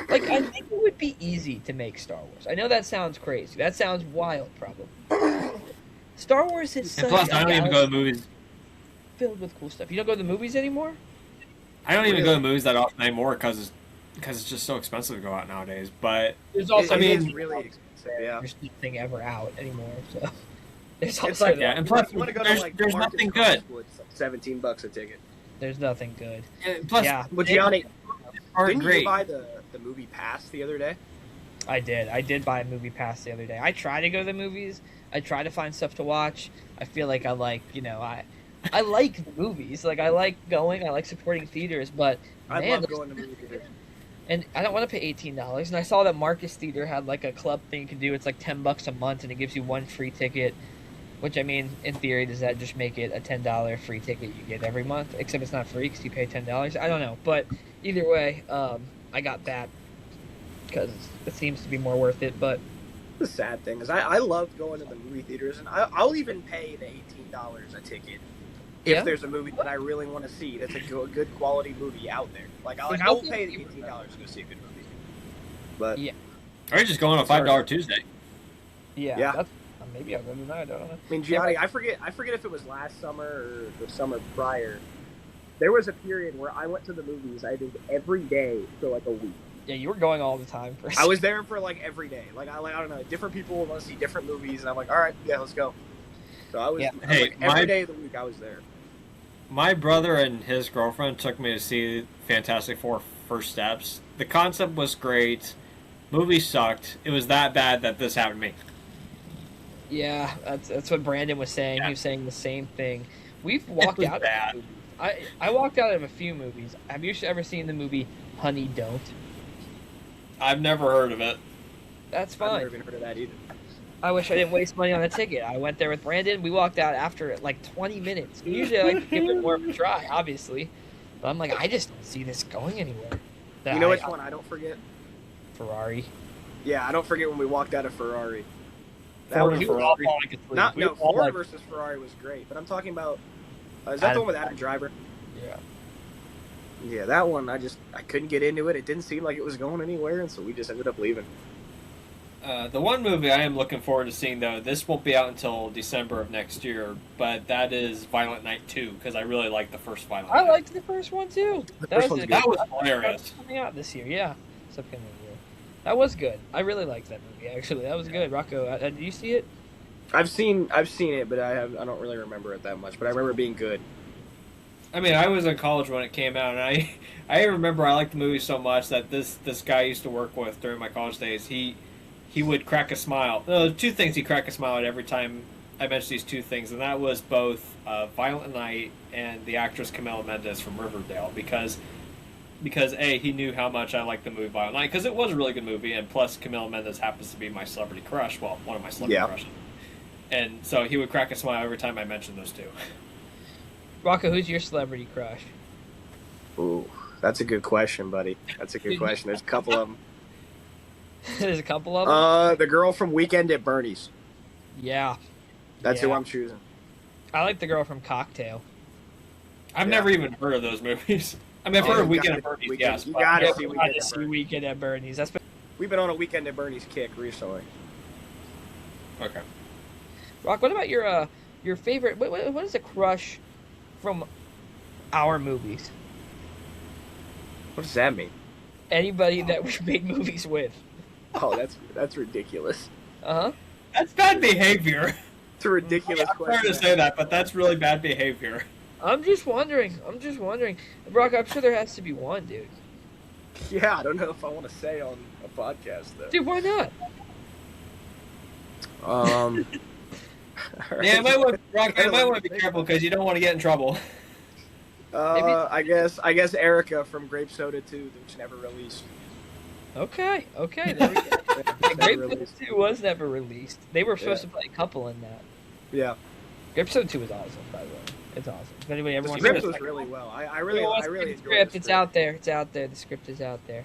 Like, I think it would be easy to make Star Wars. I know that sounds crazy. That sounds wild, probably. Star Wars is such and plus, I don't even go to the movies. Filled with cool stuff. You don't go to the movies anymore? I don't even go to the movies that often anymore because it's just so expensive to go out nowadays. But there's also, it's really expensive. Yeah, there's nothing ever out anymore. So there's it's like, yeah, and plus, there's nothing good. $17 a ticket. There's nothing good. And plus, yeah. But Gianni, didn't great. you buy the movie pass the other day? I did buy a movie pass the other day. I try to go to the movies. I try to find stuff to watch. I feel like I like the movies. Like, I like going. I like supporting theaters. But I man, love going to movie theaters. And I don't want to pay $18. And I saw that Marcus Theater had like a club thing you can do. It's like $10 a month, and it gives you one free ticket. Which, I mean, in theory, does that just make it a $10 free ticket you get every month? Except it's not free because you pay $10. I don't know. But either way, I got that because it seems to be more worth it. But the sad thing is I love going to the movie theaters, and I'll even pay the $18 a ticket if there's a movie that I really want to see that's a good quality movie out there. Like, I will pay the $18 to go see a good movie. But yeah. Or just going on a $5 Tuesday. Yeah. That's, maybe I'll go tonight. I don't know. I mean, Gianni, I forget if it was last summer or the summer prior. There was a period where I went to the movies, I think, every day for like a week. Yeah, you were going all the time. I was there for like every day. Like I don't know, different people want to see different movies, and I'm like, all right, yeah, let's go. So I was, every day of the week I was there. My brother and his girlfriend took me to see Fantastic Four: First Steps. The concept was great. Movie sucked. It was that bad that this happened to me. Yeah, that's what Brandon was saying. Yeah. He was saying the same thing. We've walked out of movies. I walked out of a few movies. Have you ever seen the movie Honey Don't? I've never heard of it. That's fine. I've never even heard of that either. I wish I didn't waste money on a ticket. I went there with Brandon. We walked out after like 20 minutes. Usually I like to give it more of a try, obviously. But I'm like, I just don't see this going anywhere. You know which one I don't forget? Ferrari. Yeah, I don't forget when we walked out of Ferrari. That Ford was Ferrari. Ford versus Ferrari was great, but I'm talking about is that the one with Adam Driver? Yeah. Yeah, that one I couldn't get into it. It didn't seem like it was going anywhere, and so we just ended up leaving. The one movie I am looking forward to seeing, though, this won't be out until December of next year, but that is Violent Night 2, because I really like the first Violent Night. I liked the first one, too. That was hilarious. Coming out this year, yeah. It's upcoming year. That was good. I really liked that movie, actually. That was good. Rocco, did you see it? I've seen it, but I don't really remember it that much, but I remember it being good. I mean, I was in college when it came out, and I remember I liked the movie so much that this guy I used to work with during my college days, he would crack a smile. Two things he cracked a smile at every time I mentioned these two things, and that was both Violent Night and the actress Camila Mendes from Riverdale, because A, he knew how much I liked the movie Violent Night, because it was a really good movie, and plus Camila Mendes happens to be my celebrity crush, well, one of my celebrity crushes. And so he would crack a smile every time I mentioned those two. Rocco, who's your celebrity crush? Ooh, that's a good question, buddy. That's a good question. There's a couple of them. There's a couple of them. The girl from Weekend at Bernie's. Yeah. That's who I'm choosing. I like the girl from Cocktail. I've never even heard of those movies. I mean, I've heard of Weekend at Bernie's, yes. You but- gotta see Weekend at Bernie's. We've been on a Weekend at Bernie's kick recently. Okay. Rock, what about your favorite? What is a crush from our movies? What does that mean? Anybody that we made movies with. Oh, that's ridiculous. Uh-huh. That's bad behavior. It's a ridiculous I'm question. sorry to say that, but that's really bad behavior. I'm just wondering. Rock, I'm sure there has to be one, dude. Yeah, I don't know if I want to say on a podcast though. Dude, why not? Yeah, I might want to be careful because you don't want to get in trouble. I guess Erica from Grape Soda 2, which never released. Okay, there we go. Never Grape released. Soda 2 was never released. They were supposed to play a couple in that. Yeah, Grape Soda 2 is awesome, by the way. It's awesome. If anybody ever the wants to script was really well. I really enjoyed script, the it's out there. It's out there. The script is out there.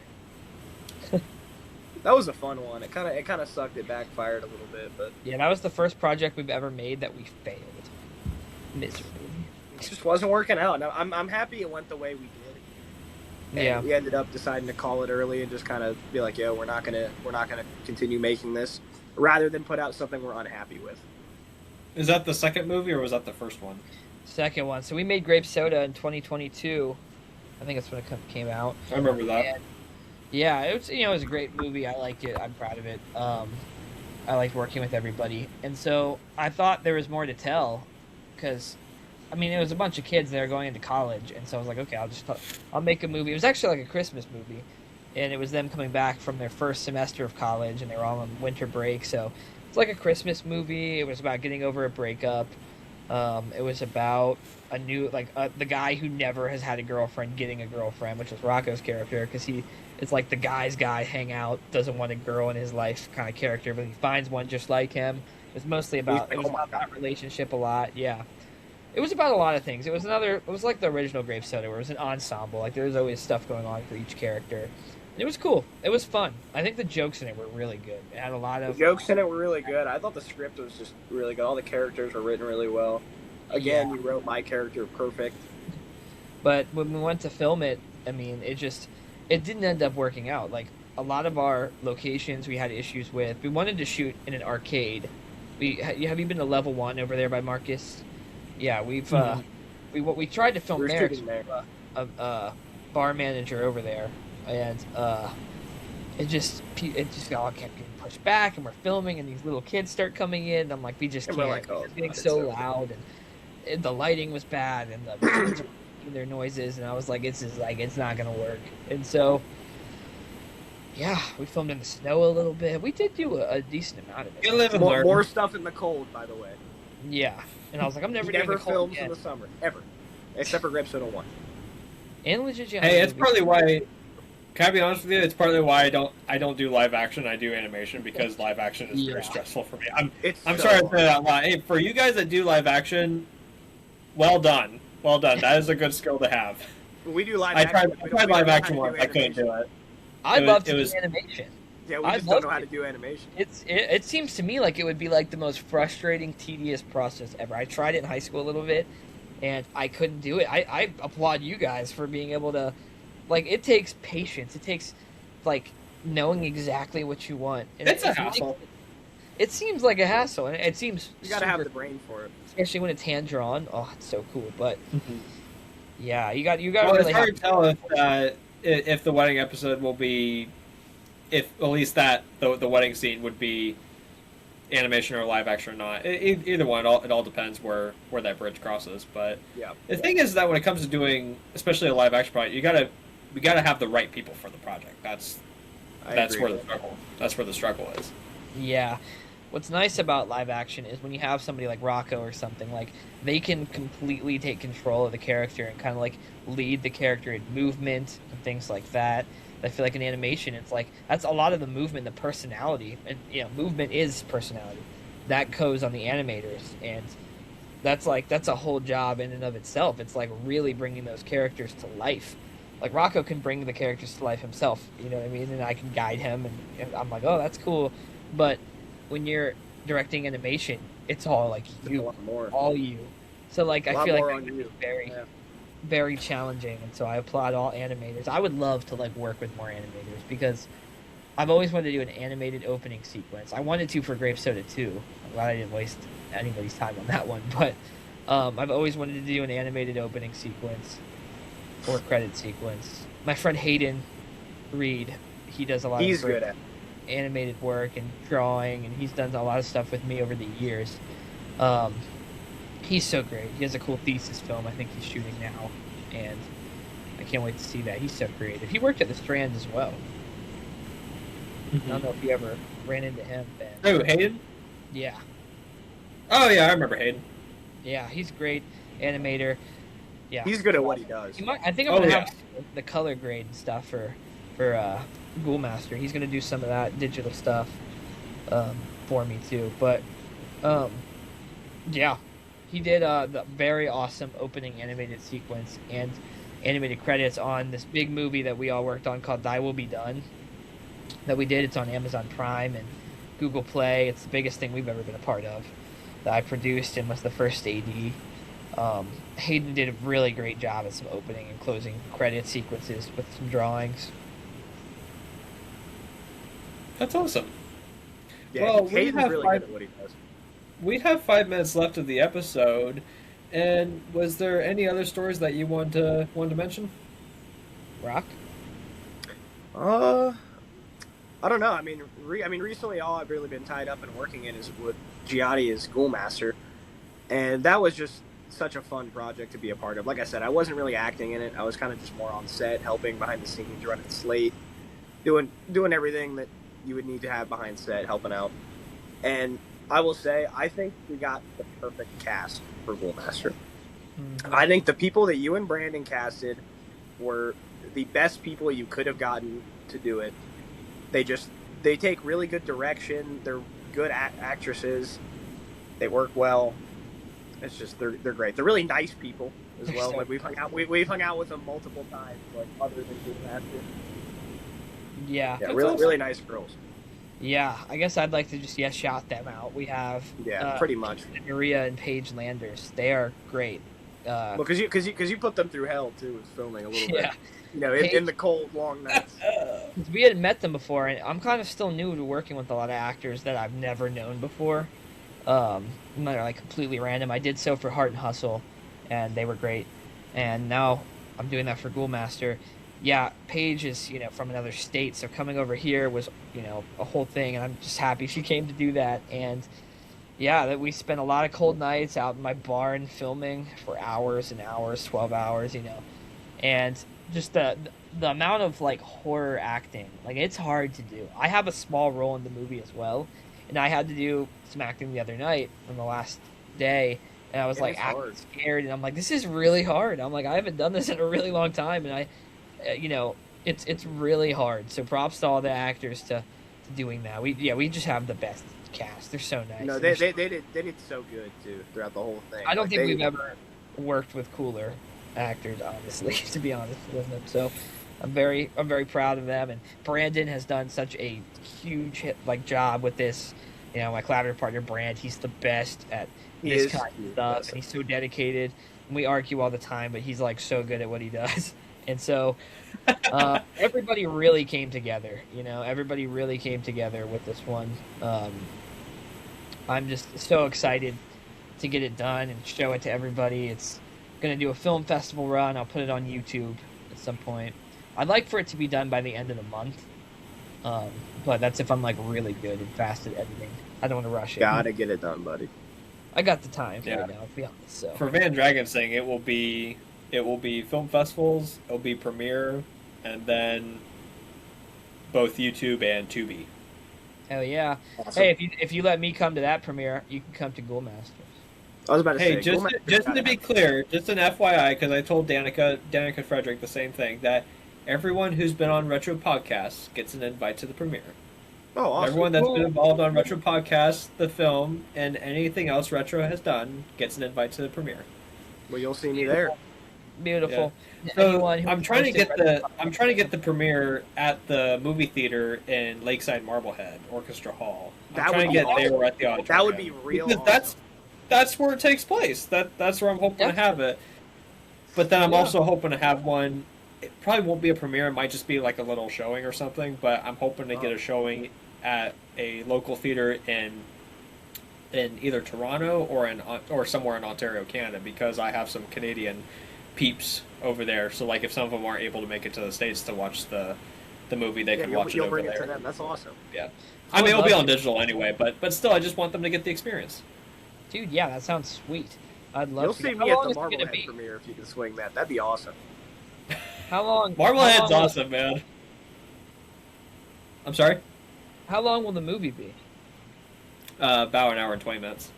That was a fun one. It kind of sucked. It backfired a little bit, but Yeah, that was the first project we've ever made that we failed miserably. it just wasn't working out. Now I'm happy it went the way we did. And Yeah. we ended up deciding to call it early and just kind of be like, "Yo, we're not gonna continue making this," rather than put out something we're unhappy with. Is that the second movie or was that the first one? Second one. So we made Grape Soda in 2022. I think that's when it came out. I remember that. And yeah, it was it was a great movie. I liked it. I'm proud of it. I liked working with everybody, and so I thought there was more to tell, because I mean it was a bunch of kids that are going into college, and so I was like, okay, I'll make a movie. It was actually like a Christmas movie, and it was them coming back from their first semester of college, and they were all on winter break, so it's like a Christmas movie. It was about getting over a breakup. It was about a new the guy who never has had a girlfriend getting a girlfriend, which was Rocco's character, because it's like the guy's guy, hang out, doesn't want a girl in his life kind of character, but he finds one just like him. It was about that relationship a lot. Yeah, it was about a lot of things. It was like the original Grape Soda, where it was an ensemble. Like there was always stuff going on for each character. It was cool. It was fun. I think the jokes in it were really good. It had a lot of The jokes in it were really good. I thought the script was just really good. All the characters were written really well. Again, you wrote my character perfect. But when we went to film it, I mean, it didn't end up working out. Like a lot of our locations we had issues with. We wanted to shoot in an arcade. Have you been to Level 1 over there by Marcus? Yeah, we tried to film We're there. shooting there. A bar manager over there, and it just all kept getting pushed back, and we're filming, and these little kids start coming in. And I'm like, we just And can't. we're like, oh, it's getting God, so it's so loud, and the lighting was bad, and the kids were making their noises, and I was like, it's not gonna work. And so, yeah, we filmed in the snow a little bit. We did do a decent amount of You live it. and learn. More stuff in the cold, by the way. Yeah, and I was like, I'm never He doing never the cold films again. in the summer, ever, except for Grape Soda 1. And legit, Hey, it's partly why. Can I be honest with you? It's partly why I don't do live action. I do animation because live action is very stressful for me. I'm So sorry to hard. say that out loud. Hey, for you guys that do live action, well done. That is a good skill to have. We do live I action. tried live action once. I couldn't do it. I'd love to it do was- animation. Yeah, we I'd just don't love know how to. to do animation. It seems to me like it would be like the most frustrating, tedious process ever. I tried it in high school a little bit, and I couldn't do it. I applaud you guys for being able to, like, it takes patience. It takes, like, knowing exactly what you want. And It's a hassle. It seems like a hassle, and it seems You gotta have super- the brain for it. especially when it's hand drawn. Oh, it's so cool. But yeah, you got Well, really it's hard to tell if the wedding episode will be, if at least the wedding scene would be animation or live action or not. Either one, it all depends where that bridge crosses. But Yeah. the thing is that when it comes to doing, especially a live action project, we gotta have the right people for the project. That's I where agree. the struggle is. Yeah. What's nice about live action is when you have somebody like Rocco or something, like, they can completely take control of the character and kind of like lead the character in movement and things like that. I feel like in animation, it's like that's a lot of the movement, the personality, and movement is personality. That goes on the animators, and that's a whole job in and of itself. It's like really bringing those characters to life. like Rocco can bring the characters to life himself, you know what I mean? And I can guide him, and I'm like, oh, that's cool. But when you're directing animation, it's all like you, all you. So like I feel like it's very, very challenging, and so I applaud all animators. I would love to like work with more animators because I've always wanted to do an animated opening sequence. I wanted to for Grape Soda 2. I'm glad I didn't waste anybody's time on that one, but I've always wanted to do an animated opening sequence or credit sequence. My friend Hayden Reed, he does a lot He's of good at animated work and drawing, and he's done a lot of stuff with me over the years. He's so great. He has a cool thesis film I think he's shooting now, and I can't wait to see that. He's so creative. He worked at the Strand as well. I don't know if you ever ran into him, Ben. Oh, Hayden? Yeah. Oh, yeah, I remember Hayden. Yeah, he's a great animator. Yeah, he's good at what he does. I think I'm gonna have the color grade and stuff for Ghoul Master. He's gonna do some of that digital stuff for me too. But yeah, he did the very awesome opening animated sequence and animated credits on this big movie that we all worked on called Thy Will Be Done. That we did. It's on Amazon Prime and Google Play. It's the biggest thing we've ever been a part of. That I produced and was the first AD. Hayden did a really great job at some opening and closing credit sequences with some drawings. That's awesome. Yeah, well, Hayden's really good at what he does. We have 5 minutes left of the episode, and was there any other stories that you want to mention? Rock? I don't know. I mean, recently all I've really been tied up and working in is with Gianni as Ghoul Master, and that was just such a fun project to be a part of. Like I said, I wasn't really acting in it. I was kind of just more on set, helping behind the scenes, running the slate, doing everything that you would need to have behind set, helping out. And I will say, I think we got the perfect cast for Ghoul Master. Mm-hmm. I think the people that you and Brandon casted were the best people you could have gotten to do it. They take really good direction. They're good actresses. They work well. It's just they're great. They're really nice people as well. So like we've hung out with them multiple times, like other than Ghoul Master. Yeah, really awesome. Really nice girls. Yeah, I guess I'd like to just shout them out. We have pretty much Maria and Paige Landers. They are great. Well, because you put them through hell too with filming a little bit. You know, in the cold, long nights. We hadn't met them before, and I'm kind of still new to working with a lot of actors that I've never known before. They're like completely random. I did so for Heart and Hustle, and they were great. And now I'm doing that for Ghoul Master. Yeah, Paige is, from another state, so coming over here was, a whole thing, and I'm just happy she came to do that. And yeah, that we spent a lot of cold nights out in my barn filming for hours and hours, 12 hours, and just the amount of like horror acting, like it's hard to do. I have a small role in the movie as well, and I had to do some acting the other night on the last day, and I was like acting scared, and I'm like, this is really hard. I'm like, I haven't done this in a really long time, and it's really hard. So props to all the actors to doing that. We just have the best cast. They're so nice. No, they did so good too throughout the whole thing. I don't think we've ever worked with cooler actors, honestly, to be honest with them. So I'm very proud of them. And Brandon has done such a huge job with this. My collaborative partner Brand, he's the best at this kind of stuff, and he's so dedicated. And we argue all the time, but he's like so good at what he does. And so everybody really came together. Everybody really came together with this one. I'm just so excited to get it done and show it to everybody. It's going to do a film festival run. I'll put it on YouTube at some point. I'd like for it to be done by the end of the month. But that's if I'm really good and fast at editing. I don't want to rush it. Gotta get it done, buddy. I got the time right now, to be honest. So. For Van Dragon's thing, it will be film festivals, it'll be premiere, and then both YouTube and Tubi. Hell yeah! Awesome. Hey, if you let me come to that premiere, you can come to Ghoul Masters. I was about to say. Hey, just to be clear, just an FYI, because I told Danica Frederick the same thing, that everyone who's been on Retro Podcasts gets an invite to the premiere. Oh, awesome. Everyone that's been involved on Retro Podcasts, the film, and anything else Retro has done gets an invite to the premiere. Well, you'll see me there. Beautiful. So Anyone who I'm trying to wants get the premiere at the movie theater in Lakeside Marblehead Orchestra Hall. I'm trying to get there at the auditorium. That would be real. Because that's where it takes place. That's where I'm hoping to have it. But then I'm also hoping to have one. It probably won't be a premiere. It might just be like a little showing or something. But I'm hoping to get a showing at a local theater in either Toronto or somewhere in Ontario, Canada, because I have some Canadian peeps over there. So like, if some of them aren't able to make it to the States to watch the movie, they can watch it over bring there. It to them. That's awesome. Yeah, I mean, it'll be on digital anyway, but still, I just want them to get the experience. Dude, yeah, that sounds sweet. I'd love You'll to. see me at the Marblehead premiere if you can swing that. That'd be awesome. How long? Marblehead's awesome, man. I'm sorry? How long will the movie be? About an hour and 20 minutes.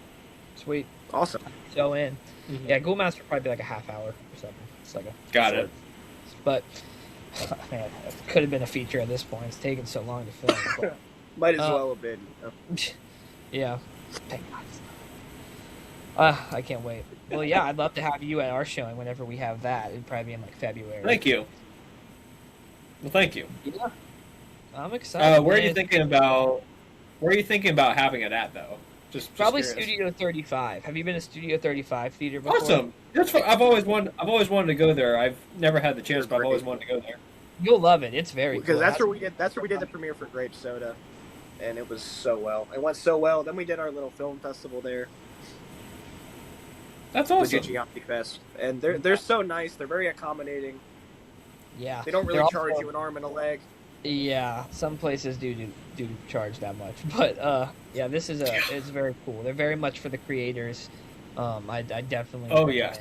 Sweet. Awesome. So in. Mm-hmm. Yeah, Google Maps would probably be like a half hour or something. It's like Got it. But man, it could have been a feature at this point. It's taken so long to film. But, Might as well have been. yeah. Thank God. I can't wait. Well, yeah, I'd love to have you at our showing whenever we have that. It'd probably be in like February. Thank you. Well, thank you. Yeah. I'm excited. Where are you thinking about having it at, though? Just probably curious. Studio 35. Have you been to Studio 35 theater before? Awesome. I've always wanted to go there. I've never had the chance, but I've always wanted to go there. You'll love it. It's very because cool. that's where we did the premiere for Grape Soda, and it was so well. It went so well. Then we did our little film festival there. That's awesome. The Gianni Fest, and they're so nice. They're very accommodating. Yeah. They don't really They're charge also- you an arm and a leg. Yeah, some places do charge that much, but yeah, this is it's very cool. They're very much for the creators. I definitely recommend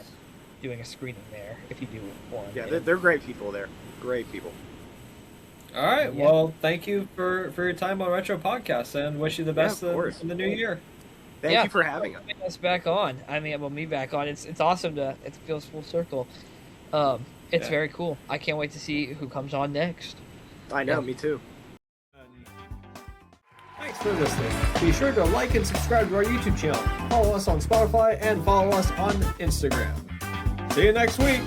doing a screening there if you do one. Yeah, they're great people there. Great people. All right. Yeah. Well, thank you for your time on Retro Podcast, and wish you the best in the new year. Thank you for having us. Having us back on. I mean, well, me back on. It's awesome to. It feels full circle. It's very cool. I can't wait to see who comes on next. I know, me too. Thanks for listening. Be sure to like and subscribe to our YouTube channel. Follow us on Spotify and follow us on Instagram. See you next week.